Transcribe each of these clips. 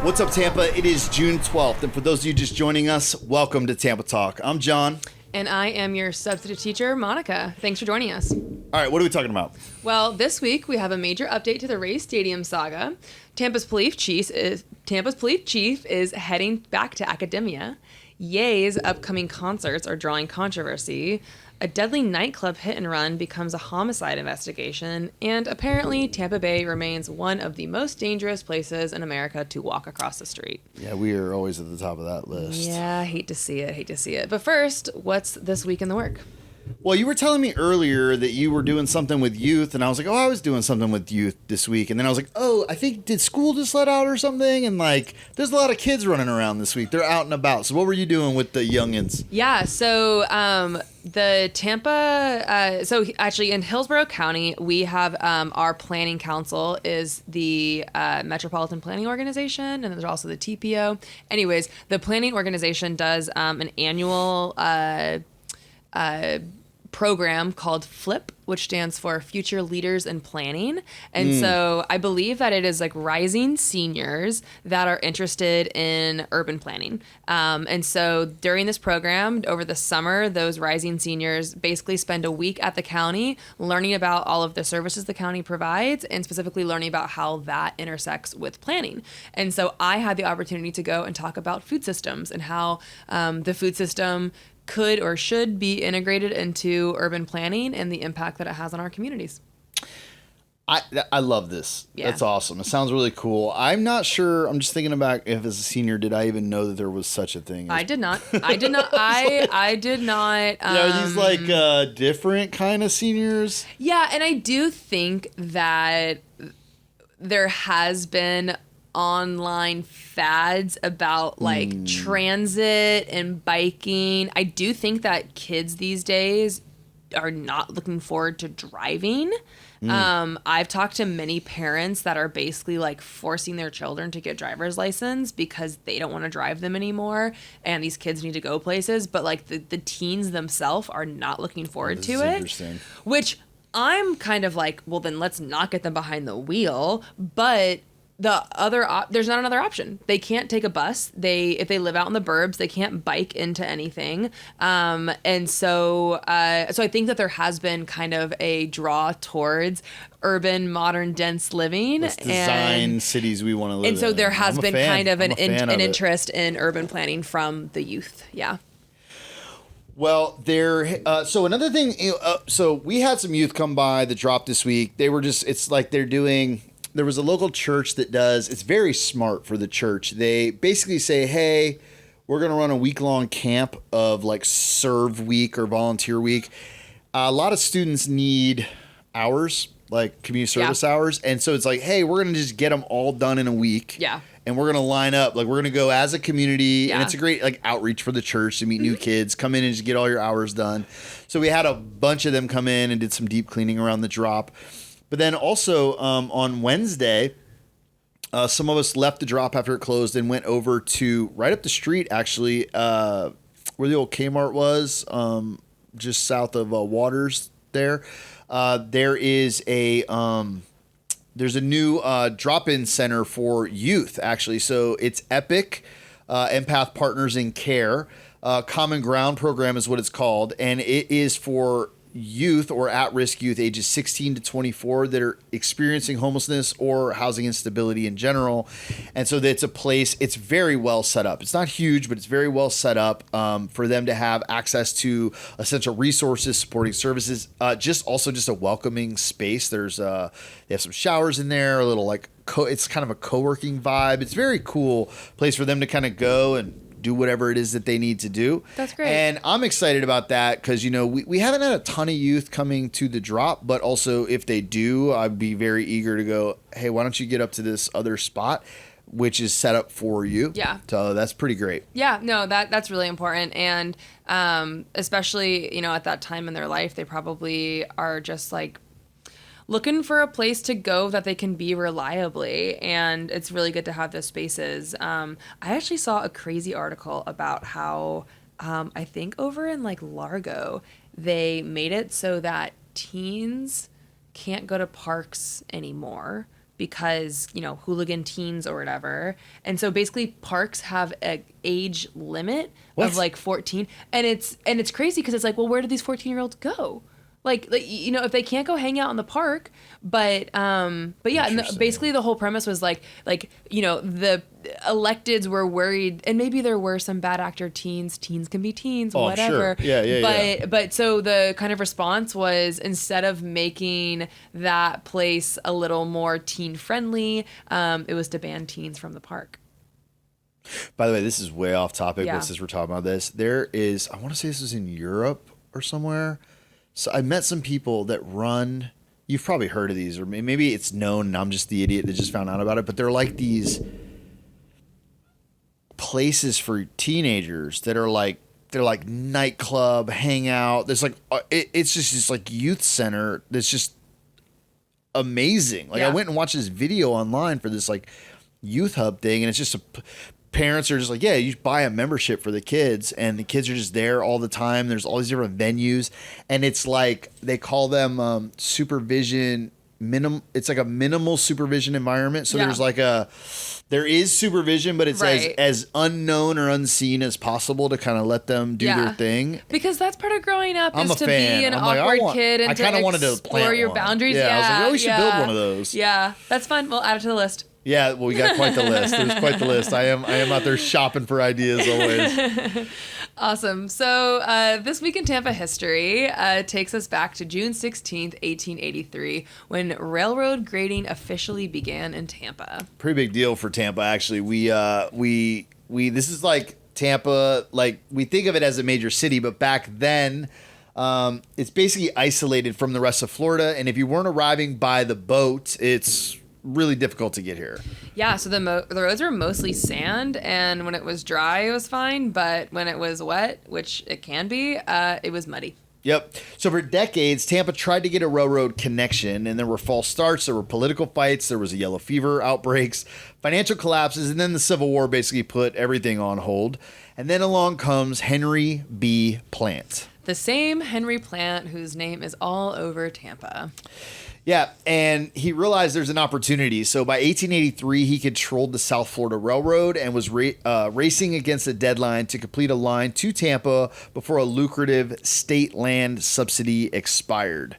What's up, Tampa? It is June 12th, and for those of you just joining us, welcome to Tampa Talk. I'm John. And I am your substitute teacher, Monica. Thanks for joining us. All right, what are we talking about? Well, this week we have a major update to the Rays Stadium saga. Tampa's police chief is heading back to academia. Ye's upcoming concerts are drawing controversy. A deadly nightclub hit and run becomes a homicide investigation, and apparently Tampa Bay remains one of the most dangerous places in America to walk across the street. Yeah, we are always at the top of that list. Yeah, hate to see it. But first, what's this week in the work? Well, you were telling me earlier that you were doing something with youth, and I was like, I was doing something with youth this week. And then I was like, I think, did school just let out or something? And there's a lot of kids running around this week. They're out and about. So what were you doing with the youngins? Yeah, so the Tampa, so actually in Hillsborough County, we have our planning council is the Metropolitan Planning Organization, and then there's also the TPO. Anyways, the planning organization does an annual program called FLIP, which stands for Future Leaders in Planning. And so I believe that it is rising seniors that are interested in urban planning. And so during this program, over the summer, those rising seniors basically spend a week at the county learning about all of the services the county provides and specifically learning about how that intersects with planning. And so I had the opportunity to go and talk about food systems and how the food system could or should be integrated into urban planning and the impact that it has on our communities. I love this. Yeah. That's awesome. It sounds really cool. I'm not sure. I'm just thinking about if as a senior, did I even know that there was such a thing? I did not. I did not. I did not. Are these different kind of seniors? Yeah, and I do think that there has been online fads about transit and biking. I do think that kids these days are not looking forward to driving. I've talked to many parents that are basically forcing their children to get driver's license because they don't want to drive them anymore and these kids need to go places, but the teens themselves are not looking forward to it. Interesting. Which I'm kind of well, then let's not get them behind the wheel, but there's not another option. They can't take a bus. If they live out in the burbs, they can't bike into anything. And so I think that there has been kind of a draw towards urban, modern, dense living. Let's design cities we want to live in. And so there has been kind of an interest in urban planning from the youth. Yeah. Well, so another thing, so we had some youth come by the drop this week. They were there was a local church that it's very smart for the church. They basically say, hey, we're going to run a week-long camp of serve week or volunteer week. A lot of students need hours, community service hours. And so it's hey, we're going to just get them all done in a week. Yeah. And we're going to line up, we're going to go as a community. Yeah. And it's a great outreach for the church to meet new kids, come in and just get all your hours done. So we had a bunch of them come in and did some deep cleaning around the drop. But then also on Wednesday, some of us left the drop after it closed and went over to right up the street, actually, where the old Kmart was, just south of Waters there. There's a new drop-in center for youth, actually. So it's Epic, Empath Partners in Care. Common Ground program is what it's called. And it is for youth or at-risk youth ages 16 to 24 that are experiencing homelessness or housing instability in general. And so it's a place, it's very well set up. It's not huge, but it's very well set up for them to have access to essential resources, supporting services, just a welcoming space. They have some showers in there, a little it's kind of a co-working vibe. It's a very cool place for them to kind of go and do whatever it is that they need to do. That's great. And I'm excited about that because, we haven't had a ton of youth coming to the drop, but also if they do, I'd be very eager to go, hey, why don't you get up to this other spot, which is set up for you. Yeah. So that's pretty great. Yeah, no, that's really important. And especially, at that time in their life, they probably are just looking for a place to go that they can be reliably, and it's really good to have those spaces. I actually saw a crazy article about how I think over in Largo, they made it so that teens can't go to parks anymore because, hooligan teens or whatever. And so basically parks have an age limit of like 14. And it's crazy because it's like, well, where do these 14-year-olds go? Like, if they can't go hang out in the park, but yeah, and basically the whole premise was the electeds were worried, and maybe there were some bad actor teens can be teens, whatever. Sure. Yeah. But so the kind of response was, instead of making that place a little more teen friendly, it was to ban teens from the park. By the way, this is way off topic, but since we're talking about this, there is, I want to say this was in Europe or somewhere. So I met some people that run, you've probably heard of these, or maybe it's known and I'm just the idiot that just found out about it, but they're like these places for teenagers that are like, they're like nightclub, hangout. There's like, it's just this like youth center that's just amazing. Like I went and watched this video online for this like youth hub thing, and it's just parents are just like, yeah, you buy a membership for the kids, and the kids are just there all the time. There's all these different venues, and it's like they call them supervision it's like a minimal supervision environment. So there is supervision, but it's as unknown or unseen as possible to kind of let them do their thing. Because that's part of growing up, is to be an awkward kid and to explore your boundaries. Yeah, I was like, oh, we should build one of those. Yeah, that's fun. We'll add it to the list. Yeah, well, we got quite the list. There's quite the list. I am out there shopping for ideas always. Awesome. So this week in Tampa history takes us back to June 16th, 1883, when railroad grading officially began in Tampa. Pretty big deal for Tampa, actually. We this is like Tampa, like we think of it as a major city, but back then it's basically isolated from the rest of Florida. And if you weren't arriving by the boat, it's really difficult to get here. Yeah, so the roads were mostly sand, and when it was dry, it was fine, but when it was wet, which it can be, it was muddy. Yep. So for decades, Tampa tried to get a railroad connection, and there were false starts, there were political fights, there was a yellow fever outbreaks, financial collapses, and then the Civil War basically put everything on hold. And then along comes Henry B. Plant. The same Henry Plant whose name is all over Tampa. Yeah, and he realized there's an opportunity. So by 1883, he controlled the South Florida Railroad and was racing against a deadline to complete a line to Tampa before a lucrative state land subsidy expired.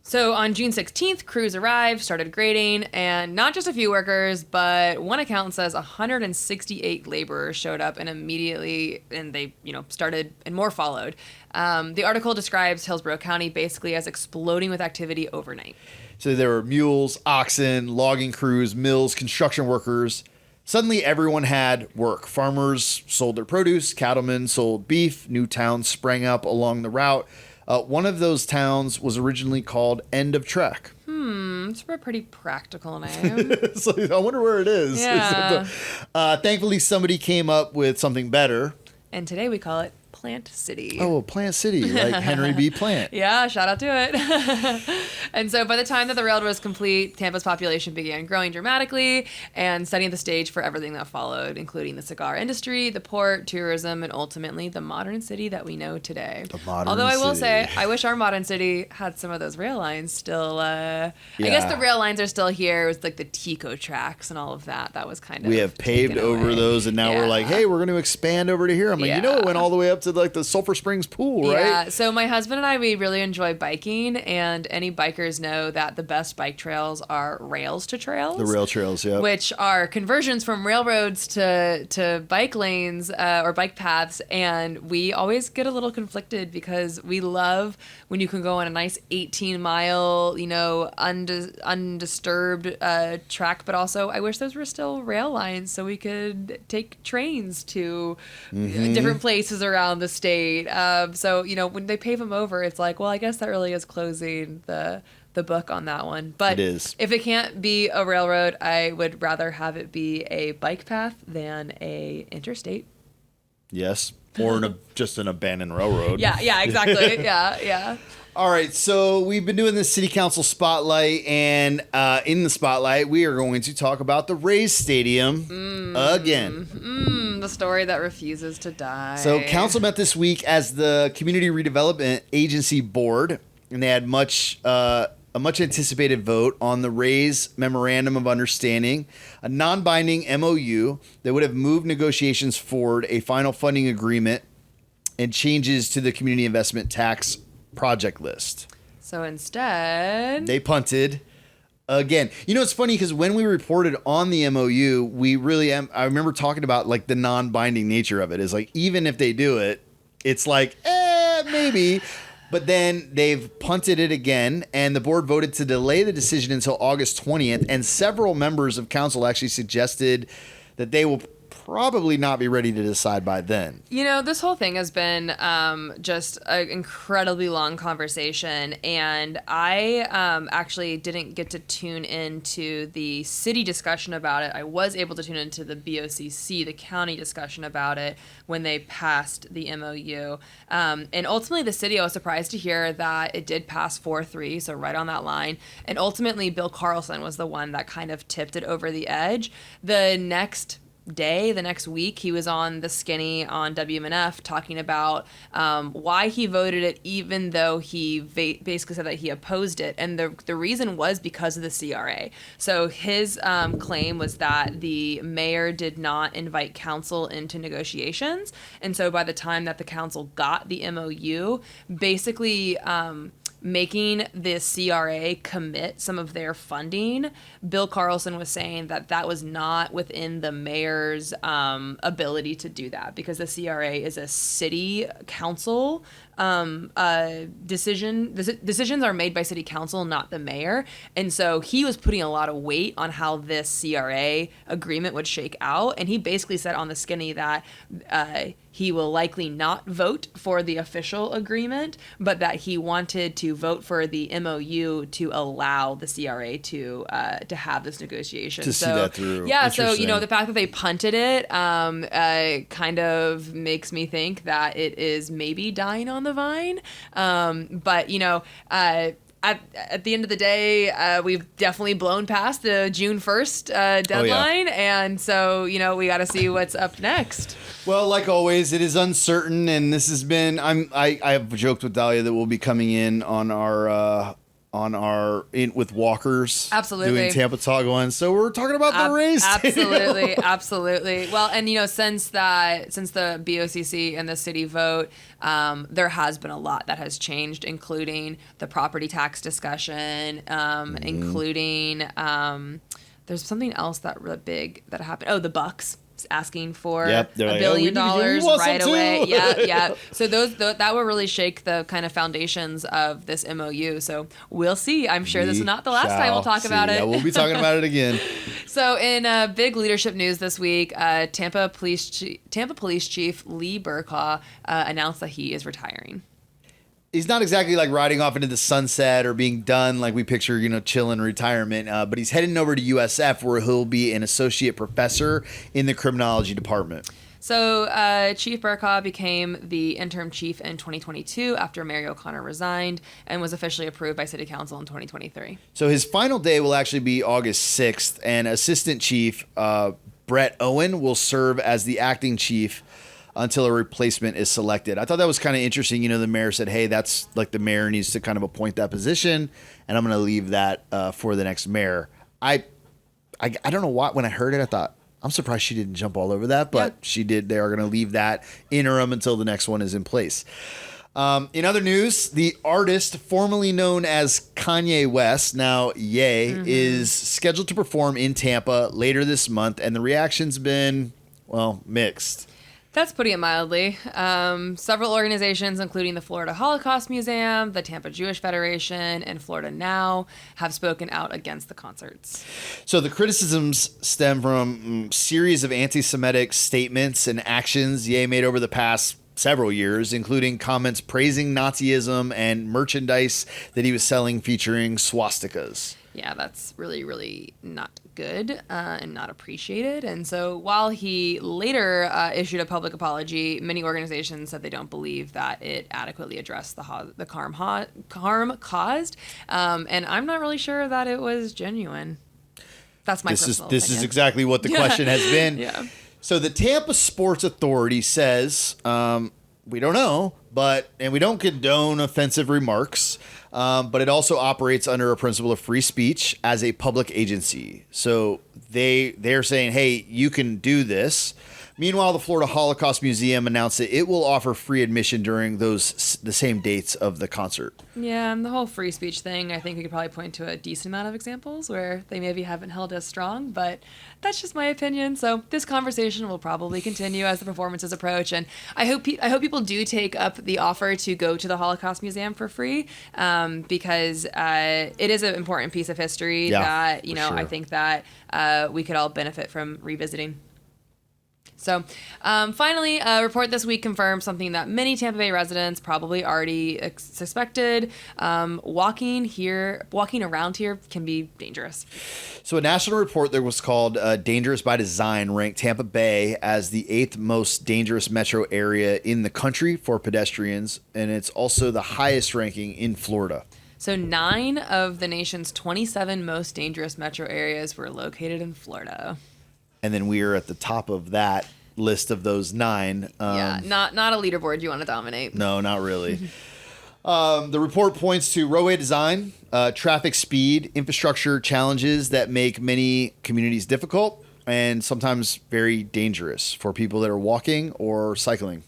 So on June 16th, crews arrived, started grading, and not just a few workers, but one account says 168 laborers showed up, and immediately, and they, started, and more followed. The article describes Hillsborough County basically as exploding with activity overnight. So there were mules, oxen, logging crews, mills, construction workers. Suddenly, everyone had work. Farmers sold their produce, cattlemen sold beef, new towns sprang up along the route. One of those towns was originally called End of Trek. It's a pretty practical name. So I wonder where it is. Yeah. Thankfully, somebody came up with something better. And today we call it Plant City. Oh, Plant City, like Henry B. Plant. Yeah, shout out to it. And so by the time that the railroad was complete, Tampa's population began growing dramatically and setting the stage for everything that followed, including the cigar industry, the port, tourism, and ultimately the modern city that we know today. Although I will say, I wish our modern city had some of those rail lines still. I guess the rail lines are still here. It was like the Tico tracks and all of that. That was kind of we have paved over those, and now we're like, hey, we're going to expand over to here. I'm like, it went all the way up to like the Sulphur Springs pool, right? Yeah. So my husband and I, we really enjoy biking, and any bikers know that the best bike trails are rails to trails. The rail trails, yeah. Which are conversions from railroads to bike lanes or bike paths, and we always get a little conflicted because we love when you can go on a nice 18-mile, undisturbed track, but also I wish those were still rail lines so we could take trains to different places around the state. So, when they pave them over, it's like, well, I guess that really is closing the book on that one. But it is. If it can't be a railroad, I would rather have it be a bike path than a interstate. Yes. Or just an abandoned railroad. Yeah, exactly. Yeah. All right, so we've been doing this City Council Spotlight, and in the Spotlight, we are going to talk about the Rays Stadium again. The story that refuses to die. So council met this week as the Community Redevelopment Agency Board, and they had much a much anticipated vote on the Raise Memorandum of Understanding, a non-binding MOU that would have moved negotiations forward, a final funding agreement, and changes to the community investment tax project list. So instead, they punted again. You know, it's funny because when we reported on the MOU, we really I remember talking about like the non-binding nature of it is like, even if they do it, it's like, maybe. But then they've punted it again, and the board voted to delay the decision until August 20th. And several members of council actually suggested that they will probably not be ready to decide by then. You know, this whole thing has been just an incredibly long conversation, and I actually didn't get to tune into the city discussion about it. I was able to tune into the BOCC, the county discussion about it, when they passed the MOU. And ultimately, the city, I was surprised to hear that it did pass 4-3, so right on that line. And ultimately, Bill Carlson was the one that kind of tipped it over the edge. The next week, he was on the Skinny on WMNF talking about why he voted it, even though he basically said that he opposed it. And the reason was because of the CRA. So his claim was that the mayor did not invite council into negotiations. And so by the time that the council got the MOU, basically making the CRA commit some of their funding, Bill Carlson was saying that that was not within the mayor's ability to do that, because the CRA is a city council decision. Decisions are made by city council, not the mayor. And so he was putting a lot of weight on how this CRA agreement would shake out. And he basically said on the Skinny that he will likely not vote for the official agreement, but that he wanted to vote for the MOU to allow the CRA to have this negotiation. To see that through. Yeah, so, you know, the fact that they punted it kind of makes me think that it is maybe dying on the vine. But, you know, at the end of the day, we've definitely blown past the June 1st deadline. Oh, yeah. And so, you know, we got to see what's up next. Well, like always, it is uncertain. And this has been, I have joked with Dahlia that we'll be coming in on our with walkers. Absolutely. Doing Tampa Talk one. So we're talking about the race. Absolutely. Absolutely. Well, and you know, since the BOCC and the city vote, there has been a lot that has changed, including the property tax discussion, including, there's something else that big that happened. Oh, the Bucks asking for $1 billion right away. Yeah. So that will really shake the kind of foundations of this MOU. So we'll see. I'm sure this is not the last time we'll talk about it. Yeah, we'll be talking about it again. So in big leadership news this week, Tampa Police Chief Lee Burkaw announced that he is retiring. He's not exactly like riding off into the sunset or being done like we picture, you know, chill in retirement, but he's heading over to USF where he'll be an associate professor in the criminology department. So Chief Burkaw became the interim chief in 2022 after Mary O'Connor resigned and was officially approved by City Council in 2023. So his final day will actually be August 6th, and Assistant Chief Brett Owen will serve as the acting chief until a replacement is selected. I thought that was kind of interesting. You know, the mayor said, hey, that's like the mayor needs to kind of appoint that position, and I'm going to leave that for the next mayor. I don't know why. When I heard it, I thought, I'm surprised she didn't jump all over that, but she did. They are going to leave that interim until the next one is in place. In other news, the artist formerly known as Kanye West, now Ye, is scheduled to perform in Tampa later this month, and the reaction's been, well, mixed. That's putting it mildly. Several organizations, including the Florida Holocaust Museum, the Tampa Jewish Federation, and Florida Now, have spoken out against the concerts. So the criticisms stem from a series of anti-Semitic statements and actions Ye made over the past several years, including comments praising Nazism and merchandise that he was selling featuring swastikas. Yeah, that's really, really not good and not appreciated. And so while he later issued a public apology, many organizations said they don't believe that it adequately addressed the harm caused. And I'm not really sure that it was genuine. That's my personal opinion. This is exactly what the question has been. Yeah. So the Tampa Sports Authority says We don't know, and we don't condone offensive remarks, but it also operates under a principle of free speech as a public agency. So they're saying, hey, you can do this. Meanwhile, the Florida Holocaust Museum announced that it will offer free admission during the same dates of the concert. Yeah, and the whole free speech thing, I think we could probably point to a decent amount of examples where they maybe haven't held as strong, but that's just my opinion. So this conversation will probably continue as the performances approach, and I hope people do take up the offer to go to the Holocaust Museum for free, because it is an important piece of history that sure. I think that we could all benefit from revisiting. So, finally, a report this week confirms something that many Tampa Bay residents probably already suspected. Walking around here can be dangerous. So a national report that was called Dangerous by Design ranked Tampa Bay as the 8th most dangerous metro area in the country for pedestrians, and it's also the highest ranking in Florida. So 9 of the nation's 27 most dangerous metro areas were located in Florida. And then we are at the top of that list of those 9. Not a leaderboard you want to dominate. No, not really. The report points to roadway design, traffic speed, infrastructure challenges that make many communities difficult and sometimes very dangerous for people that are walking or cycling.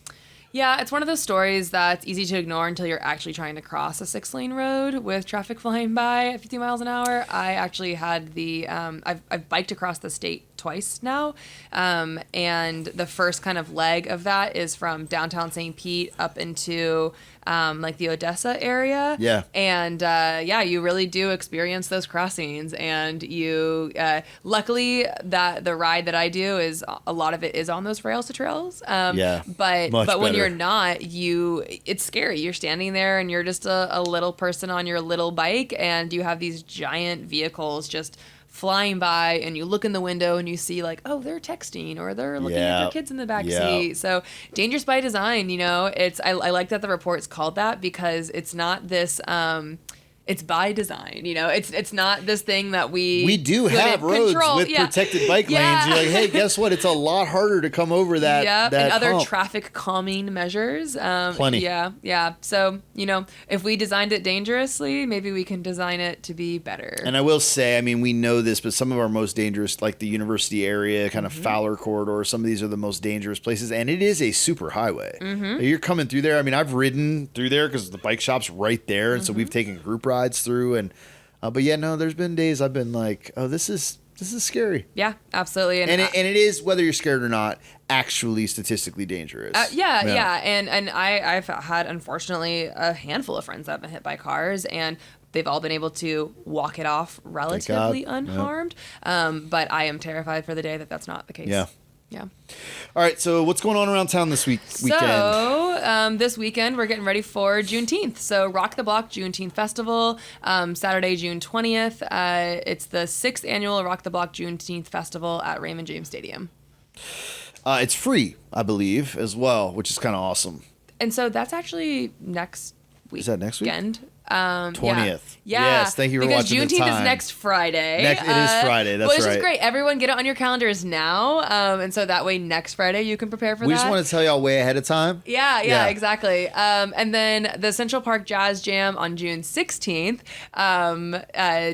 Yeah, it's one of those stories that's easy to ignore until you're actually trying to cross a 6-lane road with traffic flying by at 50 miles an hour. I actually had I've biked across the state twice now, and the first kind of leg of that is from downtown St. Pete up into like the Odessa area. Yeah. And you really do experience those crossings, and you luckily that the ride that I do is a lot of it is on those rails to trails. But when you're not, it's scary. You're standing there and you're just a little person on your little bike, and you have these giant vehicles just flying by, and you look in the window and you see like, oh, they're texting or they're looking at their kids in the back seat. So dangerous by design, I like that the report's called that, because it's not this it's by design, it's not this thing that we do have roads with protected bike lanes. You're like, hey, guess what? It's a lot harder to come over that. Yep, that and other hump. traffic calming measures. Plenty. Yeah. So, if we designed it dangerously, maybe we can design it to be better. And I will say, we know this, but some of our most dangerous, like the university area, kind of Fowler corridor, some of these are the most dangerous places, and it is a super highway. You're coming through there. I've ridden through there because the bike shop's right there, and so we've taken group rides through, and there's been days I've been like, oh, this is scary. Yeah, absolutely. And it is, whether you're scared or not, actually statistically dangerous. And I've had, unfortunately, a handful of friends that have been hit by cars, and they've all been able to walk it off relatively unharmed. But I am terrified for the day that that's not the case. Yeah. All right. So what's going on around town this weekend? So this weekend we're getting ready for Juneteenth. So Rock the Block Juneteenth Festival, Saturday, June 20th. It's the 6th annual Rock the Block Juneteenth Festival at Raymond James Stadium. It's free, I believe, as well, which is kind of awesome. And so that's actually next week. Is that next weekend? 20th. Yeah. Yes, thank you for watching the time. Because Juneteenth is next Friday. It is Friday, that's right. Which is great. Everyone get it on your calendars now. And so that way next Friday you can prepare for that. We just want to tell y'all way ahead of time. Yeah, exactly. And then the Central Park Jazz Jam on June 16th.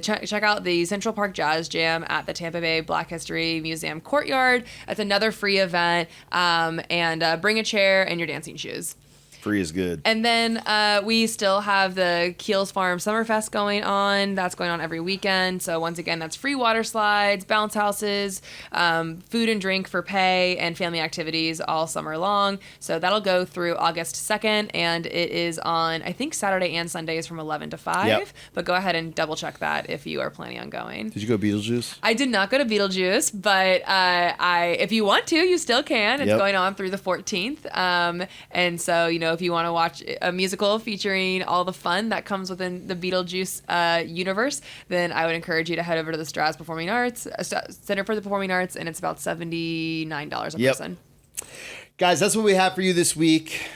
Check out the Central Park Jazz Jam at the Tampa Bay Black History Museum Courtyard. It's another free event. And bring a chair and your dancing shoes. Free is good. And then we still have the Keels Farm Summerfest going on. That's going on every weekend. So once again, that's free water slides, bounce houses, food and drink for pay, and family activities all summer long. So that'll go through August 2nd, and it is on, I think, Saturday and Sundays from 11 to 5. Yep. But go ahead and double check that if you are planning on going. Did you go Beetlejuice? I did not go to Beetlejuice, but if you want to, you still can. It's going on through the 14th. And so, if you want to watch a musical featuring all the fun that comes within the Beetlejuice universe, then I would encourage you to head over to the Strauss Performing Arts Center for the Performing Arts, and it's about $79 a person. Guys, that's what we have for you this week.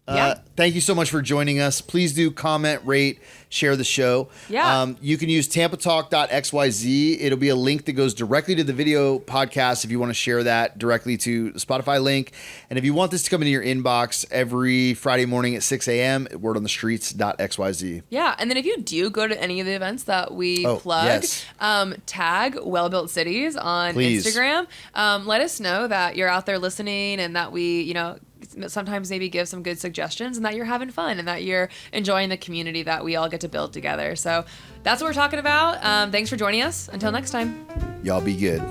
Thank you so much for joining us. Please do comment, rate, share the show. Yeah. You can use tampatalk.xyz. It'll be a link that goes directly to the video podcast if you want to share that directly to the Spotify link. And if you want this to come into your inbox every Friday morning at 6 a.m., wordonthestreets.xyz. Yeah. And then if you do go to any of the events that we plug, yes. Tag WellBuilt Cities on Please. Instagram. Let us know that you're out there listening and that we, sometimes maybe give some good suggestions and that you're having fun and that you're enjoying the community that we all get to build together. So that's what we're talking about. Thanks for joining us. Until next time. Y'all be good.